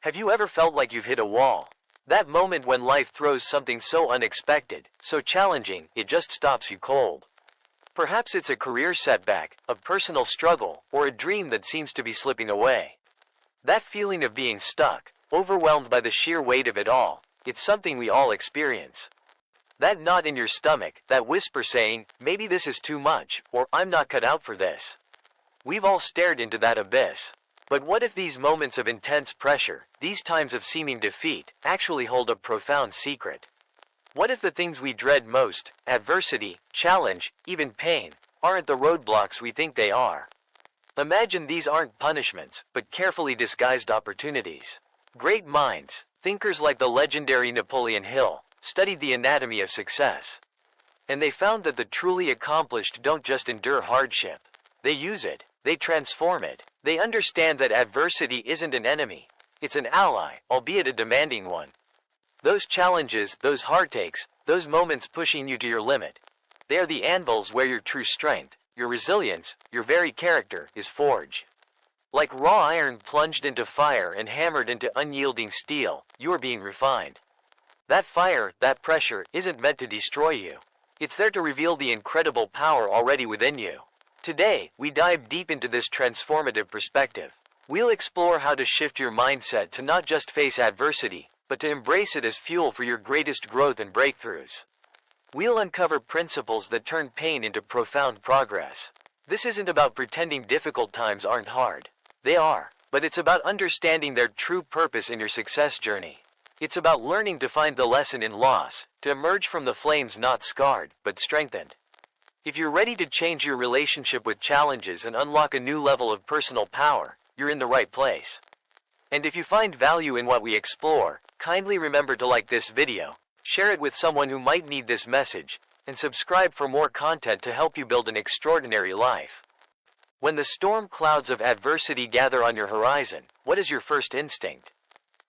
Have you ever felt like you've hit a wall? That moment when life throws something so unexpected, so challenging, it just stops you cold. Perhaps it's a career setback, a personal struggle, or a dream that seems to be slipping away. That feeling of being stuck, overwhelmed by the sheer weight of it all, it's something we all experience. That knot in your stomach, that whisper saying, maybe this is too much, or I'm not cut out for this. We've all stared into that abyss. But what if these moments of intense pressure, these times of seeming defeat, actually hold a profound secret? What if the things we dread most, adversity, challenge, even pain, aren't the roadblocks we think they are? Imagine these aren't punishments, but carefully disguised opportunities. Great minds, thinkers like the legendary Napoleon Hill, studied the anatomy of success. And they found that the truly accomplished don't just endure hardship. They use it, they transform it. They understand that adversity isn't an enemy, it's an ally, albeit a demanding one. Those challenges, those heartaches, those moments pushing you to your limit, they are the anvils where your true strength, your resilience, your very character is forged. Like raw iron plunged into fire and hammered into unyielding steel, you are being refined. That fire, that pressure, isn't meant to destroy you. It's there to reveal the incredible power already within you. Today, we dive deep into this transformative perspective. We'll explore how to shift your mindset to not just face adversity, but to embrace it as fuel for your greatest growth and breakthroughs. We'll uncover principles that turn pain into profound progress. This isn't about pretending difficult times aren't hard. They are, but it's about understanding their true purpose in your success journey. It's about learning to find the lesson in loss, to emerge from the flames not scarred, but strengthened. If you're ready to change your relationship with challenges and unlock a new level of personal power, you're in the right place. And if you find value in what we explore, kindly remember to like this video, share it with someone who might need this message, and subscribe for more content to help you build an extraordinary life. When the storm clouds of adversity gather on your horizon, what is your first instinct?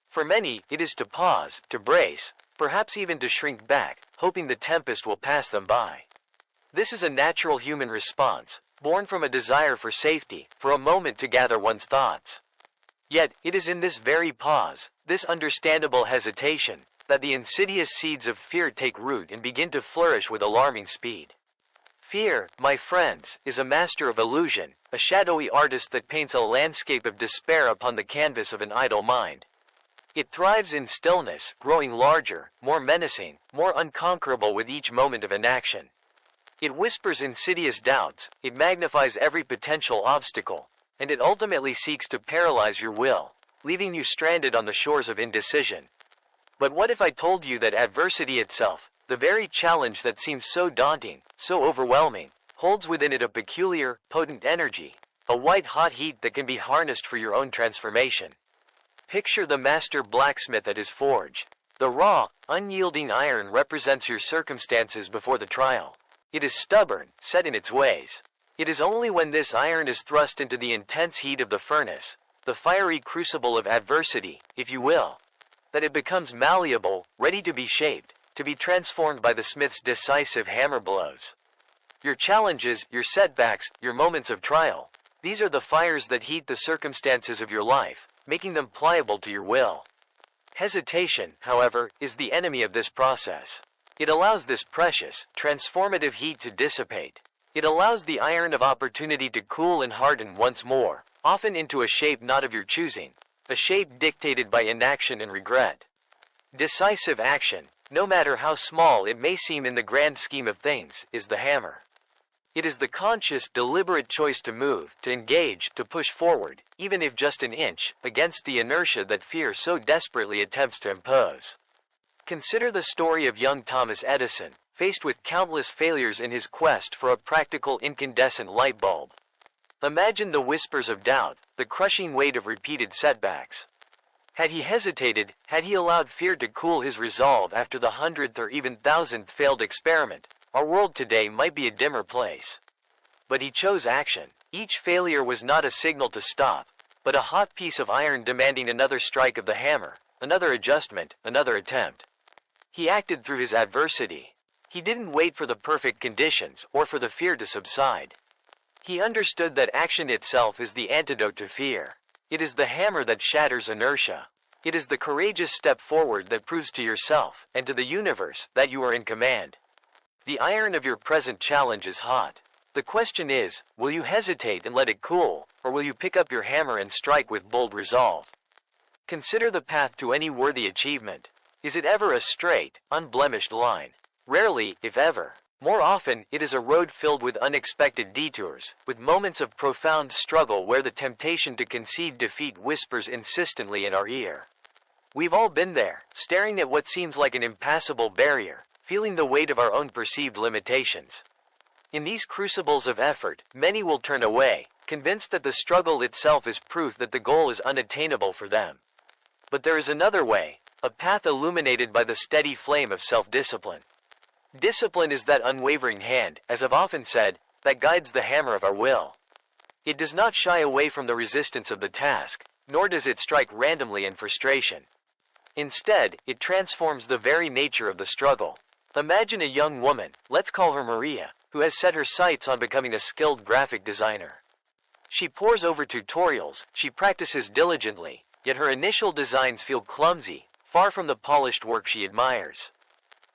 For many, it is to pause, to brace, perhaps even to shrink back, hoping the tempest will pass them by. This is a natural human response, born from a desire for safety, for a moment to gather one's thoughts. Yet, it is in this very pause, this understandable hesitation, that the insidious seeds of fear take root and begin to flourish with alarming speed. Fear, my friends, is a master of illusion, a shadowy artist that paints a landscape of despair upon the canvas of an idle mind. It thrives in stillness, growing larger, more menacing, more unconquerable with each moment of inaction. It whispers insidious doubts, it magnifies every potential obstacle, and it ultimately seeks to paralyze your will, leaving you stranded on the shores of indecision. But what if I told you that adversity itself, the very challenge that seems so daunting, so overwhelming, holds within it a peculiar, potent energy, a white-hot heat that can be harnessed for your own transformation? Picture the master blacksmith at his forge. The raw, unyielding iron represents your circumstances before the trial. It is stubborn, set in its ways. It is only when this iron is thrust into the intense heat of the furnace, the fiery crucible of adversity, if you will, that it becomes malleable, ready to be shaped, to be transformed by the smith's decisive hammer blows. Your challenges, your setbacks, your moments of trial, these are the fires that heat the circumstances of your life, making them pliable to your will. Hesitation, however, is the enemy of this process. It allows this precious, transformative heat to dissipate. It allows the iron of opportunity to cool and harden once more, often into a shape not of your choosing, a shape dictated by inaction and regret. Decisive action, no matter how small it may seem in the grand scheme of things, is the hammer. It is the conscious, deliberate choice to move, to engage, to push forward, even if just an inch, against the inertia that fear so desperately attempts to impose. Consider the story of young Thomas Edison, faced with countless failures in his quest for a practical incandescent light bulb. Imagine the whispers of doubt, the crushing weight of repeated setbacks. Had he hesitated, had he allowed fear to cool his resolve after the 100th or even 1000th failed experiment, our world today might be a dimmer place. But he chose action. Each failure was not a signal to stop, but a hot piece of iron demanding another strike of the hammer, another adjustment, another attempt. He acted through his adversity. He didn't wait for the perfect conditions or for the fear to subside. He understood that action itself is the antidote to fear. It is the hammer that shatters inertia. It is the courageous step forward that proves to yourself and to the universe that you are in command. The iron of your present challenge is hot. The question is, will you hesitate and let it cool, or will you pick up your hammer and strike with bold resolve? Consider the path to any worthy achievement. Is it ever a straight, unblemished line? Rarely, if ever. More often, it is a road filled with unexpected detours, with moments of profound struggle where the temptation to concede defeat whispers insistently in our ear. We've all been there, staring at what seems like an impassable barrier, feeling the weight of our own perceived limitations. In these crucibles of effort, many will turn away, convinced that the struggle itself is proof that the goal is unattainable for them. But there is another way, a path illuminated by the steady flame of self-discipline. Discipline is that unwavering hand, as I've often said, that guides the hammer of our will. It does not shy away from the resistance of the task, nor does it strike randomly in frustration. Instead, it transforms the very nature of the struggle. Imagine a young woman, let's call her Maria, who has set her sights on becoming a skilled graphic designer. She pores over tutorials, she practices diligently, yet her initial designs feel clumsy, far from the polished work she admires.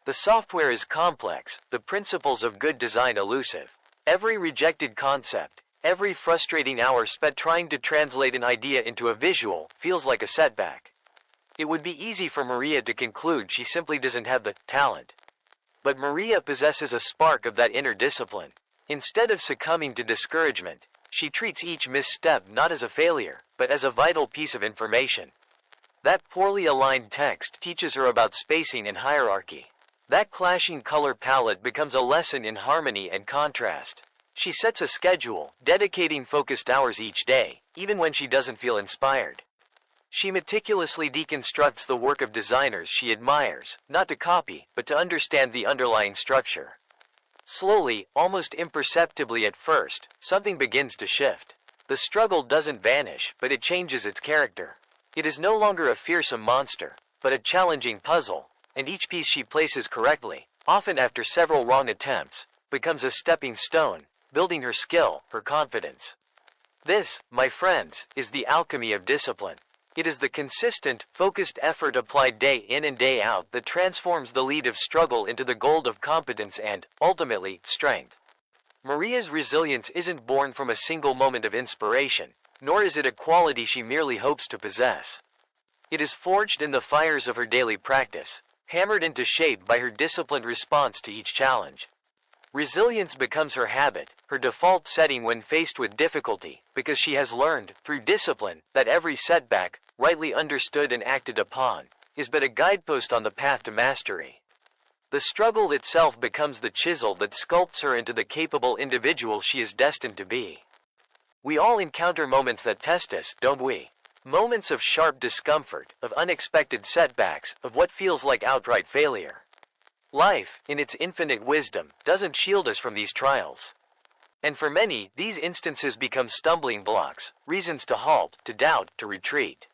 The software is complex, the principles of good design elusive. Every rejected concept, every frustrating hour spent trying to translate an idea into a visual, feels like a setback. It would be easy for Maria to conclude she simply doesn't have the talent. But Maria possesses a spark of that inner discipline. Instead of succumbing to discouragement, she treats each misstep not as a failure, but as a vital piece of information. That poorly aligned text teaches her about spacing and hierarchy. That clashing color palette becomes a lesson in harmony and contrast. She sets a schedule, dedicating focused hours each day, even when she doesn't feel inspired. She meticulously deconstructs the work of designers she admires, not to copy, but to understand the underlying structure. Slowly, almost imperceptibly at first, something begins to shift. The struggle doesn't vanish, but it changes its character. It is no longer a fearsome monster, but a challenging puzzle. And each piece she places correctly, often after several wrong attempts, becomes a stepping stone, building her skill, her confidence. This, my friends, is the alchemy of discipline. It is the consistent, focused effort applied day in and day out that transforms the lead of struggle into the gold of competence and, ultimately, strength. Maria's resilience isn't born from a single moment of inspiration, nor is it a quality she merely hopes to possess. It is forged in the fires of her daily practice, hammered into shape by her disciplined response to each challenge. Resilience becomes her habit, her default setting when faced with difficulty, because she has learned, through discipline, that every setback, rightly understood and acted upon, is but a guidepost on the path to mastery. The struggle itself becomes the chisel that sculpts her into the capable individual she is destined to be. We all encounter moments that test us, don't we? Moments of sharp discomfort, of unexpected setbacks, of what feels like outright failure. Life, in its infinite wisdom, doesn't shield us from these trials. And for many, these instances become stumbling blocks, reasons to halt, to doubt, to retreat.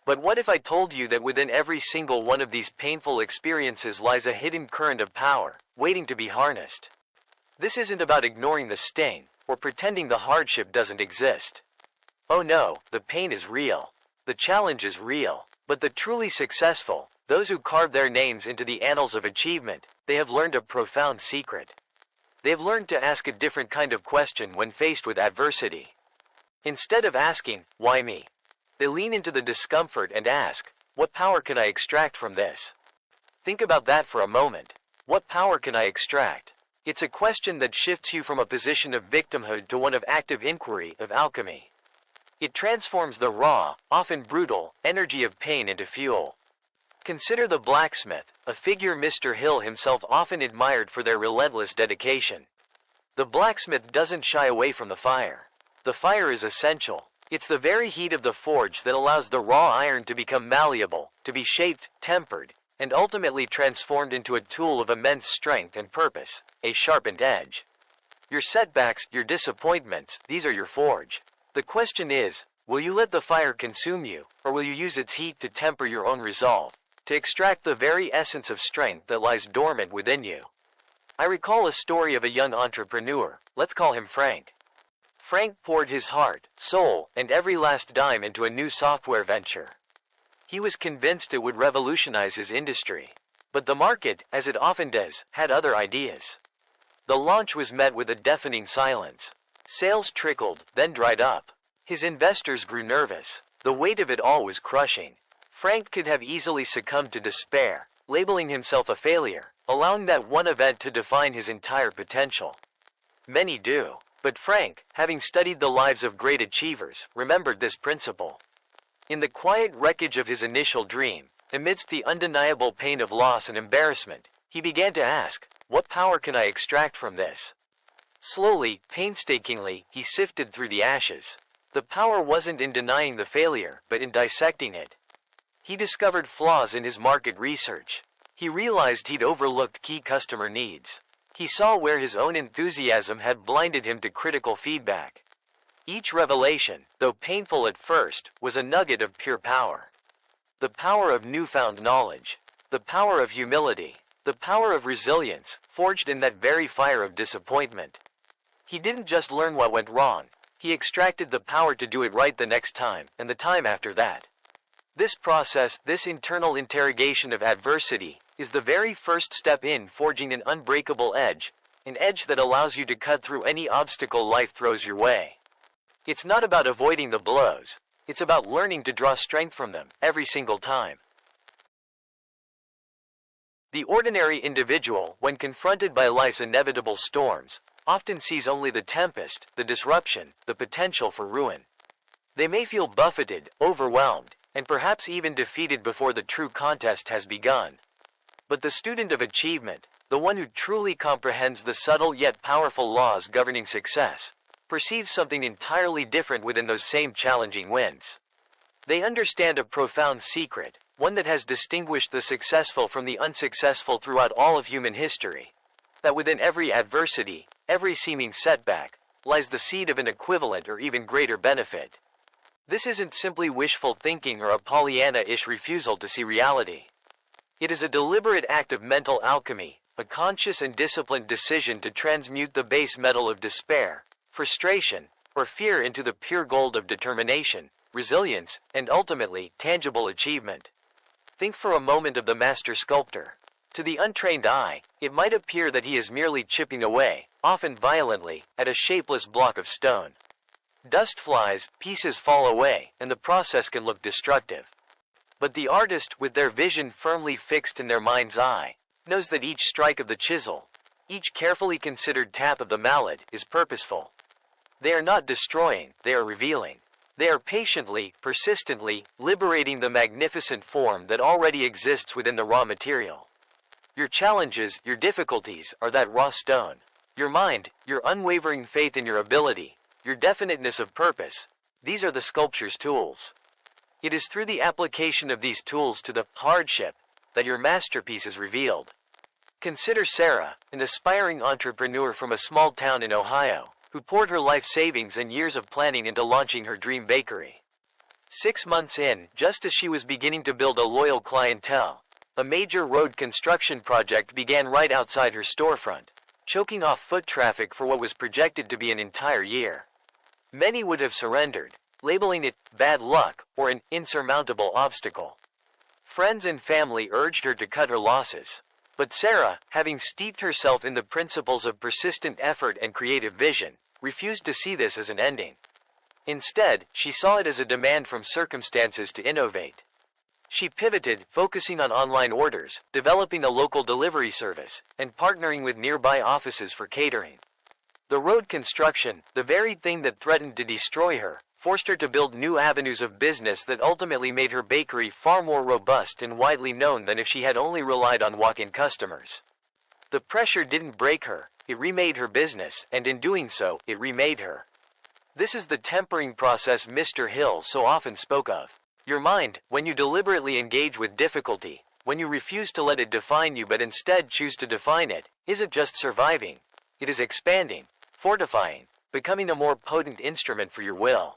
But what if I told you that within every single one of these painful experiences lies a hidden current of power, waiting to be harnessed? This isn't about ignoring the sting, or pretending the hardship doesn't exist. Oh no, the pain is real. The challenge is real. But the truly successful, those who carve their names into the annals of achievement, they have learned a profound secret. They have learned to ask a different kind of question when faced with adversity. Instead of asking, why me? They lean into the discomfort and ask, what power can I extract from this? Think about that for a moment. What power can I extract? It's a question that shifts you from a position of victimhood to one of active inquiry, of alchemy. It transforms the raw, often brutal, energy of pain into fuel. Consider the blacksmith, a figure Mr. Hill himself often admired for their relentless dedication. The blacksmith doesn't shy away from the fire. The fire is essential. It's the very heat of the forge that allows the raw iron to become malleable, to be shaped, tempered, and ultimately transformed into a tool of immense strength and purpose, a sharpened edge. Your setbacks, your disappointments, these are your forge. The question is, will you let the fire consume you, or will you use its heat to temper your own resolve, to extract the very essence of strength that lies dormant within you? I recall a story of a young entrepreneur, let's call him Frank. Frank poured his heart, soul, and every last dime into a new software venture. He was convinced it would revolutionize his industry. But the market, as it often does, had other ideas. The launch was met with a deafening silence. Sales trickled, then dried up. His investors grew nervous. The weight of it all was crushing. Frank could have easily succumbed to despair, labeling himself a failure, allowing that one event to define his entire potential. Many do, but Frank, having studied the lives of great achievers, remembered this principle. In the quiet wreckage of his initial dream, amidst the undeniable pain of loss and embarrassment, he began to ask, what power can I extract from this? Slowly, painstakingly, he sifted through the ashes. The power wasn't in denying the failure, but in dissecting it. He discovered flaws in his market research. He realized he'd overlooked key customer needs. He saw where his own enthusiasm had blinded him to critical feedback. Each revelation, though painful at first, was a nugget of pure power. The power of newfound knowledge. The power of humility. The power of resilience, forged in that very fire of disappointment. He didn't just learn what went wrong. He extracted the power to do it right the next time, and the time after that. This process, this internal interrogation of adversity, is the very first step in forging an unbreakable edge, an edge that allows you to cut through any obstacle life throws your way. It's not about avoiding the blows. It's about learning to draw strength from them, every single time. The ordinary individual, when confronted by life's inevitable storms, often sees only the tempest, the disruption, the potential for ruin. They may feel buffeted, overwhelmed, and perhaps even defeated before the true contest has begun. But the student of achievement, the one who truly comprehends the subtle yet powerful laws governing success, perceives something entirely different within those same challenging winds. They understand a profound secret, one that has distinguished the successful from the unsuccessful throughout all of human history. That within every adversity, every seeming setback, lies the seed of an equivalent or even greater benefit. This isn't simply wishful thinking or a Pollyanna-ish refusal to see reality. It is a deliberate act of mental alchemy, a conscious and disciplined decision to transmute the base metal of despair, frustration, or fear into the pure gold of determination, resilience, and ultimately, tangible achievement. Think for a moment of the master sculptor. To the untrained eye, it might appear that he is merely chipping away, often violently, at a shapeless block of stone. Dust flies, pieces fall away, and the process can look destructive. But the artist, with their vision firmly fixed in their mind's eye, knows that each strike of the chisel, each carefully considered tap of the mallet, is purposeful. They are not destroying, they are revealing. They are patiently, persistently, liberating the magnificent form that already exists within the raw material. Your challenges, your difficulties, are that raw stone. Your mind, your unwavering faith in your ability, your definiteness of purpose, these are the sculpture's tools. It is through the application of these tools to the hardship that your masterpiece is revealed. Consider Sarah, an aspiring entrepreneur from a small town in Ohio, who poured her life savings and years of planning into launching her dream bakery. 6 months in, just as she was beginning to build a loyal clientele, a major road construction project began right outside her storefront, choking off foot traffic for what was projected to be an entire year. Many would have surrendered, labeling it bad luck or an insurmountable obstacle. Friends and family urged her to cut her losses. But Sarah, having steeped herself in the principles of persistent effort and creative vision, refused to see this as an ending. Instead, she saw it as a demand from circumstances to innovate. She pivoted, focusing on online orders, developing a local delivery service, and partnering with nearby offices for catering. The road construction, the very thing that threatened to destroy her, forced her to build new avenues of business that ultimately made her bakery far more robust and widely known than if she had only relied on walk-in customers. The pressure didn't break her, it remade her business, and in doing so, it remade her. This is the tempering process Mr. Hill so often spoke of. Your mind, when you deliberately engage with difficulty, when you refuse to let it define you but instead choose to define it, isn't just surviving. It is expanding, fortifying, becoming a more potent instrument for your will.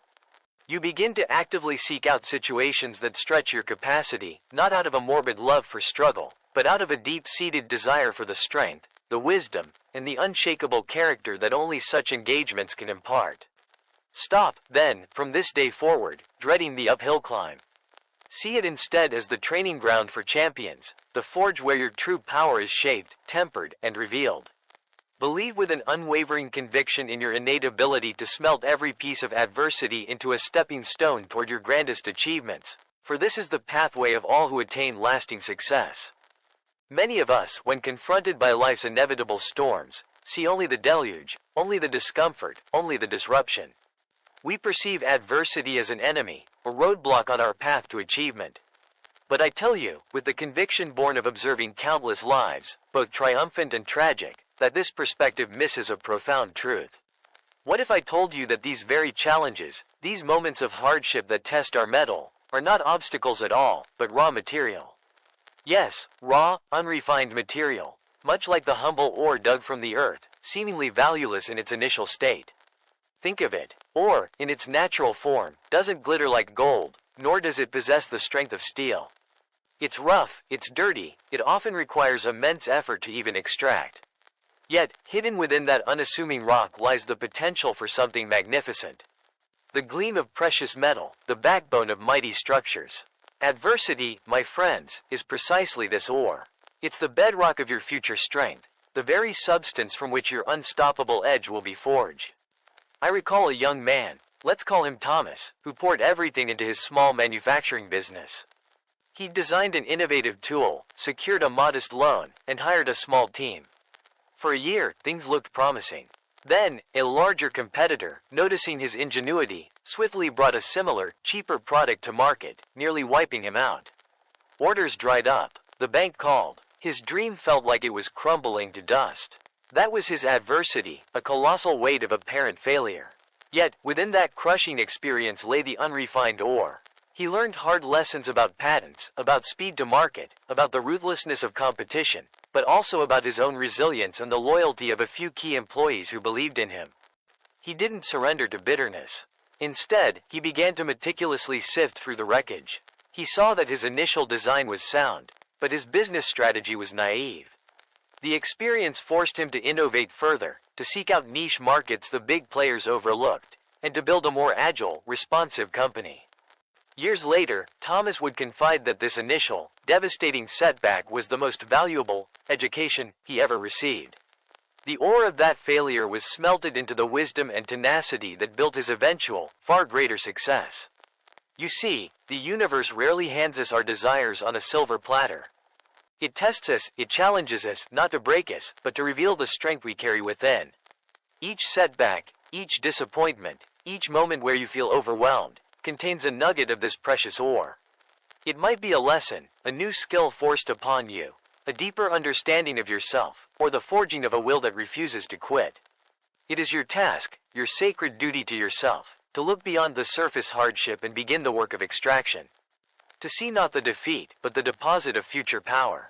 You begin to actively seek out situations that stretch your capacity, not out of a morbid love for struggle, but out of a deep-seated desire for the strength, the wisdom, and the unshakable character that only such engagements can impart. Stop, then, from this day forward, dreading the uphill climb. See it instead as the training ground for champions, the forge where your true power is shaped, tempered, and revealed. Believe with an unwavering conviction in your innate ability to smelt every piece of adversity into a stepping stone toward your grandest achievements, for this is the pathway of all who attain lasting success. Many of us, when confronted by life's inevitable storms, see only the deluge, only the discomfort, only the disruption. We perceive adversity as an enemy, a roadblock on our path to achievement. But I tell you, with the conviction born of observing countless lives, both triumphant and tragic, that this perspective misses a profound truth. What if I told you that these very challenges, these moments of hardship that test our mettle, are not obstacles at all, but raw material? Yes, raw, unrefined material, much like the humble ore dug from the earth, seemingly valueless in its initial state. Think of it, ore, in its natural form, doesn't glitter like gold, nor does it possess the strength of steel. It's rough, it's dirty, it often requires immense effort to even extract. Yet, hidden within that unassuming rock lies the potential for something magnificent. The gleam of precious metal, the backbone of mighty structures. Adversity, my friends, is precisely this ore. It's the bedrock of your future strength, the very substance from which your unstoppable edge will be forged. I recall a young man, let's call him Thomas, who poured everything into his small manufacturing business. He designed an innovative tool, secured a modest loan, and hired a small team. For a year, things looked promising. Then, a larger competitor, noticing his ingenuity, swiftly brought a similar, cheaper product to market, nearly wiping him out. Orders dried up. The bank called. His dream felt like it was crumbling to dust. That was his adversity, a colossal weight of apparent failure. Yet, within that crushing experience lay the unrefined ore. He learned hard lessons about patents, about speed to market, about the ruthlessness of competition, but also about his own resilience and the loyalty of a few key employees who believed in him. He didn't surrender to bitterness. Instead, he began to meticulously sift through the wreckage. He saw that his initial design was sound, but his business strategy was naive. The experience forced him to innovate further, to seek out niche markets the big players overlooked, and to build a more agile, responsive company. Years later, Thomas would confide that this initial, devastating setback was the most valuable education he ever received. The ore of that failure was smelted into the wisdom and tenacity that built his eventual, far greater success. You see, the universe rarely hands us our desires on a silver platter. It tests us, it challenges us, not to break us, but to reveal the strength we carry within. Each setback, each disappointment, each moment where you feel overwhelmed, contains a nugget of this precious ore. It might be a lesson, a new skill forced upon you, a deeper understanding of yourself, or the forging of a will that refuses to quit. It is your task, your sacred duty to yourself, to look beyond the surface hardship and begin the work of extraction. To see not the defeat, but the deposit of future power.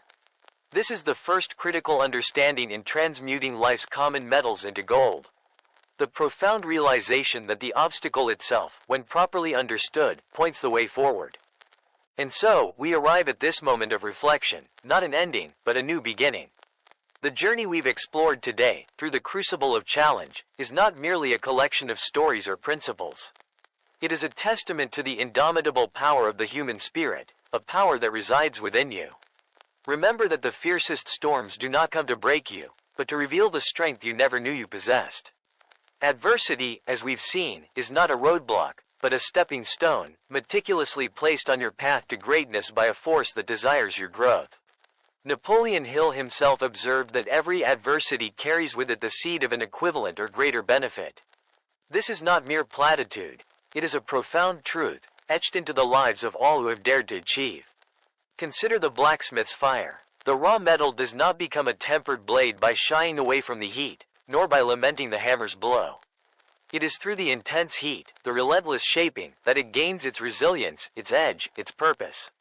This is the first critical understanding in transmuting life's common metals into gold. The profound realization that the obstacle itself, when properly understood, points the way forward. And so, we arrive at this moment of reflection, not an ending, but a new beginning. The journey we've explored today, through the crucible of challenge, is not merely a collection of stories or principles. It is a testament to the indomitable power of the human spirit, a power that resides within you. Remember that the fiercest storms do not come to break you, but to reveal the strength you never knew you possessed. Adversity, as we've seen, is not a roadblock, but a stepping stone, meticulously placed on your path to greatness by a force that desires your growth. Napoleon Hill himself observed that every adversity carries with it the seed of an equivalent or greater benefit. This is not mere platitude. It is a profound truth, etched into the lives of all who have dared to achieve. Consider the blacksmith's fire. The raw metal does not become a tempered blade by shying away from the heat, nor by lamenting the hammer's blow. It is through the intense heat, the relentless shaping, that it gains its resilience, its edge, its purpose.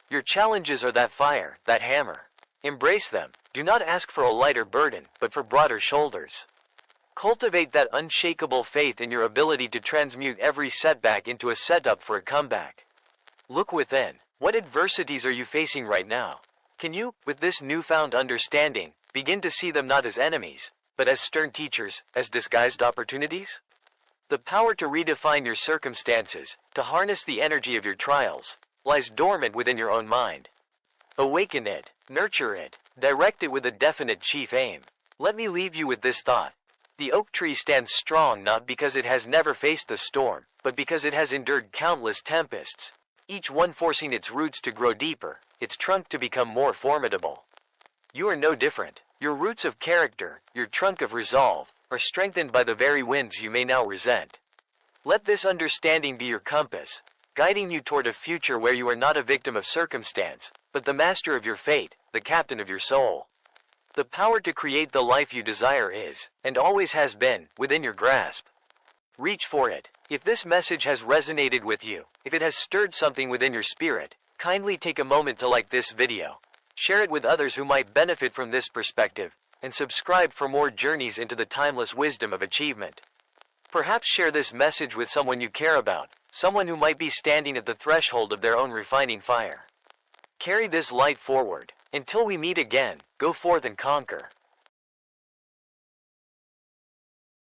Your challenges are that fire, that hammer. Embrace them. Do not ask for a lighter burden, but for broader shoulders. Cultivate that unshakable faith in your ability to transmute every setback into a setup for a comeback. Look within. What adversities are you facing right now? Can you, with this newfound understanding, begin to see them not as enemies, but as stern teachers, as disguised opportunities? The power to redefine your circumstances, to harness the energy of your trials, lies dormant within your own mind. Awaken it, nurture it, direct it with a definite chief aim. Let me leave you with this thought. The oak tree stands strong not because it has never faced the storm, but because it has endured countless tempests, each one forcing its roots to grow deeper, its trunk to become more formidable. You are no different. Your roots of character, your trunk of resolve, are strengthened by the very winds you may now resent. Let this understanding be your compass, guiding you toward a future where you are not a victim of circumstance, but the master of your fate, the captain of your soul. The power to create the life you desire is, and always has been, within your grasp. Reach for it. If this message has resonated with you, if it has stirred something within your spirit, kindly take a moment to like this video, share it with others who might benefit from this perspective, and subscribe for more journeys into the timeless wisdom of achievement. Perhaps share this message with someone you care about, someone who might be standing at the threshold of their own refining fire. Carry this light forward. Until we meet again, go forth and conquer.